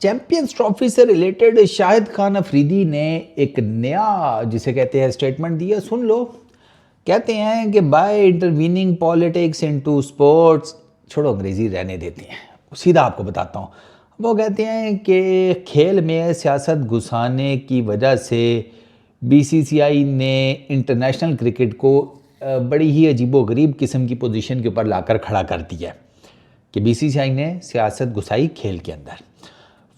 Champions trophy से related Shahid Khan Afridi ने एक नया जिसे कहते हैं स्टेटमेंट दिया, सुन लो। कहते हैं कि by intervening politics into sports, छोड़ो अंग्रेजी रहने देते हैं, सीधा आपको बताता हूँ। वो कहते हैं कि खेल में सियासत घुसाने की वजह से बीसीसीआई ने इंटरनेशनल क्रिकेट को बड़ी ही अजीबोगरीब किस्म की पोजीशन के ऊपर लाकर खड़ा कर दिया है कि बीसीसीआई ने सियासत घुसाई खेल के अंदर।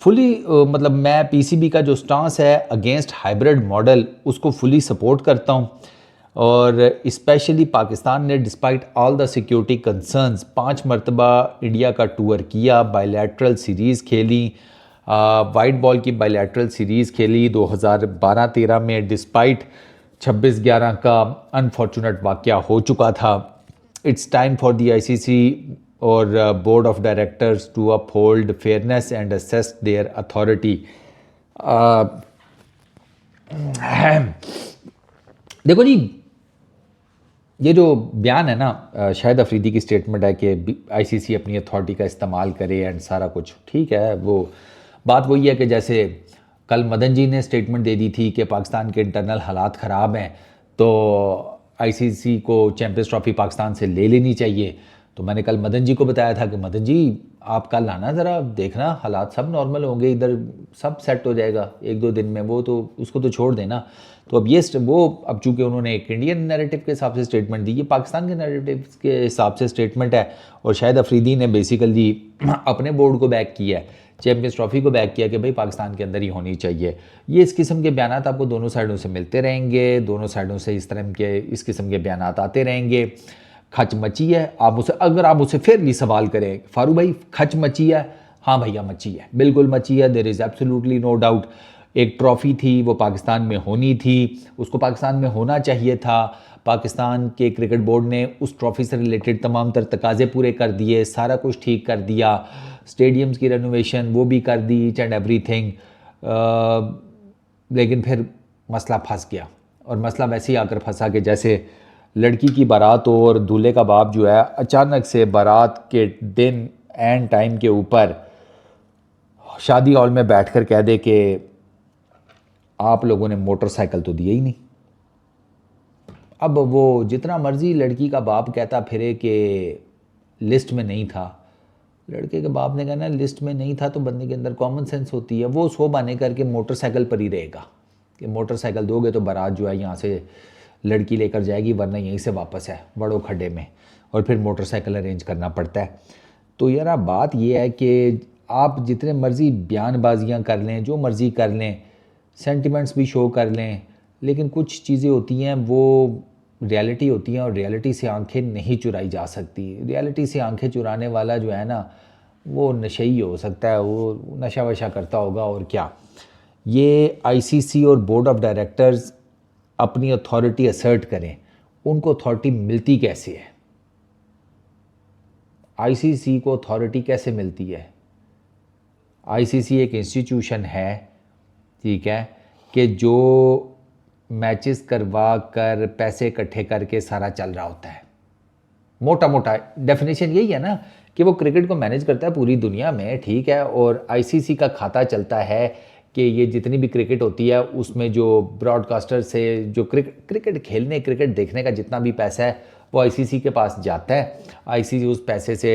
फुली मतलब मैं पीसीबी का जो स्टांस है अगेंस्ट हाइब्रिड मॉडल उसको फुली सपोर्ट करता हूँ। और स्पेशली पाकिस्तान ने despite all the security concerns 5 मरतबा इंडिया का टूर किया, बायलैटरल सीरीज़ खेली, वाइट बॉल की बायलैटरल सीरीज़ खेली 2012-13 में, डिस्पाइट 26/11 का अनफॉर्चुनेट वाक़या हो चुका था। It's time for the ICC और board of directors to uphold fairness and assess their authority. देखो जी, ये जो बयान है ना शाहिद अफरीदी की स्टेटमेंट है कि आईसीसी अपनी अथॉरिटी का इस्तेमाल करे एंड सारा कुछ ठीक है। वो बात वही है कि जैसे कल मदन जी ने स्टेटमेंट दे दी थी कि पाकिस्तान के इंटरनल हालात ख़राब हैं तो आईसीसी को चैंपियंस ट्रॉफी पाकिस्तान से ले लेनी चाहिए। तो मैंने कल मदन जी को बताया था कि मदन जी आप कल आना, ज़रा देखना हालात सब नॉर्मल होंगे, इधर सब सेट हो जाएगा 1-2 दिन में, वो तो उसको तो छोड़ देना। तो अब ये वो अब चूँकि उन्होंने एक इंडियन नैरेटिव के हिसाब से स्टेटमेंट दी, ये पाकिस्तान के नैरेटिव के हिसाब से स्टेटमेंट है। और शायद अफरीदी ने बेसिकली अपने बोर्ड को बैक किया है, चैंपियंस ट्रॉफी को बैक किया कि भाई पाकिस्तान के अंदर ही होनी चाहिए। ये इस किस्म के बयान आपको दोनों साइडों से मिलते रहेंगे, दोनों साइडों से इस किस्म के बयान आते रहेंगे। खच मची है, अगर आप मुझसे फिर भी सवाल करें फारूक भाई खच मची है, हाँ भैया मची है, बिल्कुल मची है, there is absolutely no doubt. एक ट्रॉफ़ी थी वो पाकिस्तान में होनी थी, उसको पाकिस्तान में होना चाहिए था। पाकिस्तान के क्रिकेट बोर्ड ने उस ट्रॉफ़ी से रिलेटेड तमाम तर तकाजे पूरे कर दिए, सारा कुछ ठीक कर दिया, स्टेडियम्स की रेनोवेशन वो भी कर दी, ईच एंड एवरीथिंग। लेकिन फिर मसला फंस गया, और मसला वैसे ही आकर फंसा कि जैसे लड़की की बारात और दूल्हे का बाप जो है अचानक से बारात के दिन एंड टाइम के ऊपर शादी हॉल में बैठकर कह दे कि आप लोगों ने मोटरसाइकिल तो दिया ही नहीं। अब वो जितना मर्जी लड़की का बाप कहता फिरे कि लिस्ट में नहीं था, लड़के के बाप ने कहना लिस्ट में नहीं था, तो बंदे के अंदर कॉमन सेंस होती है, वो सो बहाने करके मोटरसाइकिल पर ही रहेगा कि मोटरसाइकिल दोगे तो बारात जो है यहाँ से लड़की लेकर जाएगी, वरना यहीं से वापस है बड़ो खड्डे में, और फिर मोटरसाइकिल अरेंज करना पड़ता है। तो यार बात ये है कि आप जितने मर्ज़ी बयानबाजियाँ कर लें, जो मर्ज़ी कर लें, सेंटिमेंट्स भी शो कर लें, लेकिन कुछ चीज़ें होती हैं वो रियलिटी होती हैं, और रियलिटी से आंखें नहीं चुराई जा सकती। रियलिटी से आंखें चुराने वाला जो है ना वो नशेई हो सकता है, वो नशा वशा करता होगा और क्या। ये आईसीसी और बोर्ड ऑफ डायरेक्टर्स अपनी अथॉरिटी असर्ट करें, उनको अथॉरिटी मिलती कैसे है? आईसीसी को अथॉरिटी कैसे मिलती है? आईसीसी एक इंस्टीट्यूशन है, ठीक है, कि जो मैचेस करवा कर पैसे इकट्ठे करके सारा चल रहा होता है। मोटा मोटा डेफिनेशन यही है ना कि वो क्रिकेट को मैनेज करता है पूरी दुनिया में, ठीक है, और आईसीसी का खाता चलता है कि ये जितनी भी क्रिकेट होती है उसमें जो ब्रॉडकास्टर से जो क्रिकेट खेलने क्रिकेट देखने का जितना भी पैसा है वो आईसीसी के पास जाता है। आईसीसी उस पैसे से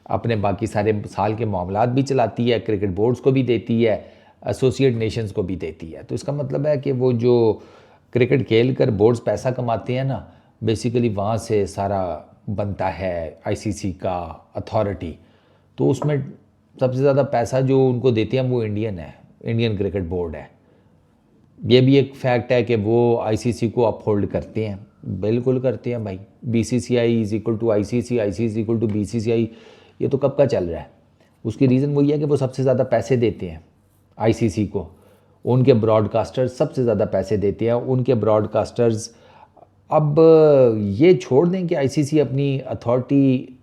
अपने बाकी सारे साल के मामलात भी चलाती है, क्रिकेट बोर्ड्स को भी देती है, एसोसिएट नेशंस को भी देती है। तो इसका मतलब है कि वो जो क्रिकेट खेल कर बोर्ड्स पैसा कमाते हैं ना, बेसिकली वहाँ से सारा बनता है आईसीसी का अथॉरिटी। तो उसमें सबसे ज़्यादा पैसा जो उनको देते हैं वो इंडियन क्रिकेट बोर्ड है। ये भी एक फैक्ट है कि वो आईसीसी को अपहोल्ड करते हैं, बिल्कुल करते हैं भाई। BCCI is equal to ICC, ICC equal to BCCI, ये तो कब का चल रहा है। उसकी रीज़न वही है कि वो सबसे ज़्यादा पैसे देते हैं आईसीसी को, उनके ब्रॉडकास्टर्स सबसे ज़्यादा पैसे देते हैं, उनके ब्रॉडकास्टर्स। अब ये छोड़ दें कि आईसीसी अपनी अथॉरिटी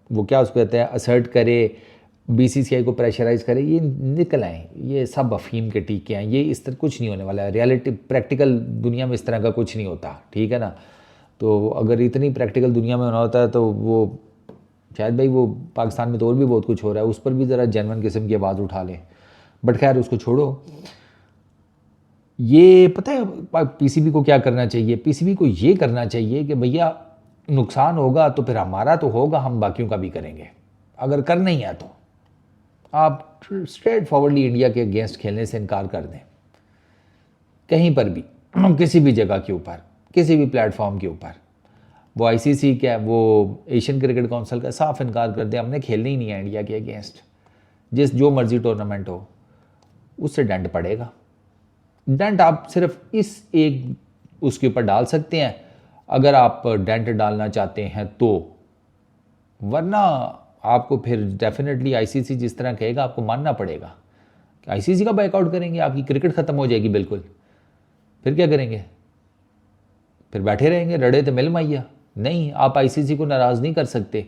वो क्या उसको कहते हैं असर्ट करे, बीसीसीआई को प्रेशराइज करे, ये निकल आए, ये सब अफीम के टीके हैं, ये इस तरह कुछ नहीं होने वाला है। रियलिटी प्रैक्टिकल दुनिया में इस तरह का कुछ नहीं होता, ठीक है ना। तो अगर इतनी प्रैक्टिकल दुनिया में होना होता है तो वो शायद भाई वो पाकिस्तान में तो और भी बहुत कुछ हो रहा है, उस पर भी ज़रा जेन्युइन किस्म की आवाज़ उठा लें। बट खैर उसको छोड़ो। ये पता है पीसीबी को क्या करना चाहिए? पीसीबी को ये करना चाहिए कि भैया नुकसान होगा तो फिर हमारा तो होगा, हम बाकियों का भी करेंगे। अगर करना ही है तो आप स्ट्रेट फॉरवर्डली इंडिया के अगेंस्ट खेलने से इनकार कर दें, कहीं पर भी, किसी भी जगह के ऊपर, किसी भी प्लेटफॉर्म के ऊपर। वो आईसीसी क्या, वो एशियन क्रिकेट काउंसिल का साफ इनकार कर दे, हमने खेलना ही नहीं है इंडिया के अगेंस्ट। जो मर्जी टूर्नामेंट हो उससे डेंट पड़ेगा। डेंट आप सिर्फ इस एक उसके ऊपर डाल सकते हैं अगर आप डेंट डालना चाहते हैं तो, वरना आपको फिर डेफिनेटली आईसीसी जिस तरह कहेगा आपको मानना पड़ेगा। आईसीसी का बैकआउट करेंगे, आपकी क्रिकेट ख़त्म हो जाएगी बिल्कुल। फिर क्या करेंगे? फिर बैठे रहेंगे रड़े तो मिल मैया? नहीं, आप आईसीसी को नाराज़ नहीं कर सकते,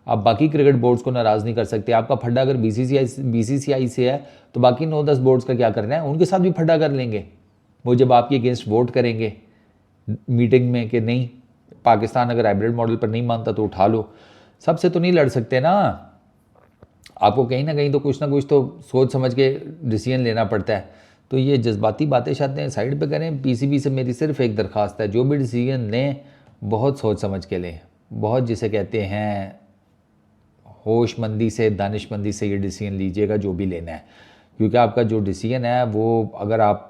आप बाकी क्रिकेट बोर्ड्स को नाराज़ नहीं कर सकते। आपका फड्डा अगर बीसीसीआई से है तो बाकी 9-10 बोर्ड्स का क्या करना है, उनके साथ भी फड्डा कर लेंगे। वो जब आपके अगेंस्ट वोट करेंगे मीटिंग में कि नहीं पाकिस्तान अगर हाइब्रिड मॉडल पर नहीं मानता तो उठा लो, सबसे तो नहीं लड़ सकते ना। आपको कहीं ना कहीं तो कुछ ना कुछ तो सोच समझ के डिसीजन लेना पड़ता है। तो ये जज्बाती बातें शातें साइड पे करें। पीसीबी से मेरी सिर्फ एक दरख्वास्त है, जो भी डिसीजन लें बहुत सोच समझ के लें, बहुत जिसे कहते हैं होशमंदी से, दानिशमंदी से ये डिसीजन लीजिएगा जो भी लेना है। क्योंकि आपका जो डिसीजन है वो, अगर आप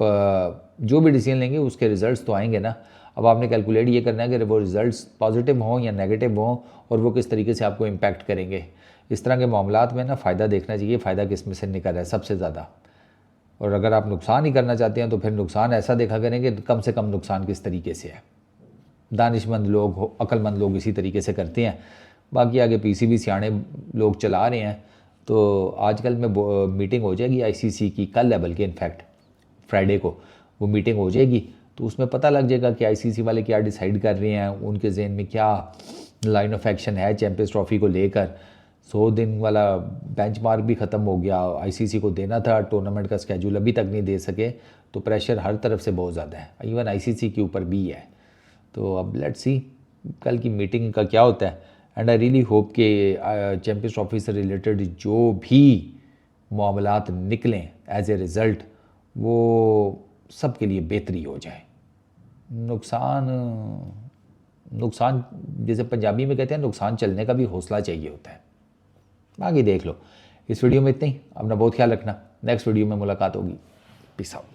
जो भी डिसीजन लेंगे उसके रिज़ल्ट्स तो आएंगे ना। अब आपने कैलकुलेट ये करना है कि वो रिज़ल्ट्स पॉजिटिव हों या नेगेटिव हों और वो किस तरीके से आपको इम्पैक्ट करेंगे। इस तरह के मामलात में ना फ़ायदा देखना चाहिए, फ़ायदा किस में से निकल रहा है सबसे ज़्यादा। और अगर आप नुकसान ही करना चाहते हैं तो फिर नुकसान ऐसा देखा करें कि कम से कम नुकसान किस तरीके से है। दानिशमंद लोग, अक्लमंद लोग इसी तरीके से करते हैं। बाकी आगे पीसीबी सियाने लोग चला रहे हैं। तो आजकल में मीटिंग हो जाएगी आईसीसी की, कल है बल्कि इनफैक्ट फ्राइडे को वो मीटिंग हो जाएगी, तो उसमें पता लग जाएगा कि आईसीसी वाले क्या डिसाइड कर रहे हैं, उनके जहन में क्या लाइन ऑफ एक्शन है चैंपियंस ट्रॉफी को लेकर। 100 दिन वाला बेंचमार्क भी ख़त्म हो गया, आईसीसी को देना था, टूर्नामेंट का स्केड्यूल अभी तक नहीं दे सके। तो प्रेशर हर तरफ से बहुत ज़्यादा है, इवन आईसीसी के ऊपर भी है। तो अब लेट्स सी कल की मीटिंग का क्या होता है। एंड आई रियली होप कि चैंपियंस ट्रॉफी से रिलेटेड जो भी मामलात निकलें एज ए रिज़ल्ट वो सब के लिए बेहतरी हो जाए। नुकसान नुकसान जैसे पंजाबी में कहते हैं, नुकसान चलने का भी हौसला चाहिए होता है। बाकी देख लो। इस वीडियो में इतना ही। अपना बहुत ख्याल रखना, नेक्स्ट वीडियो में मुलाकात होगी। Peace out.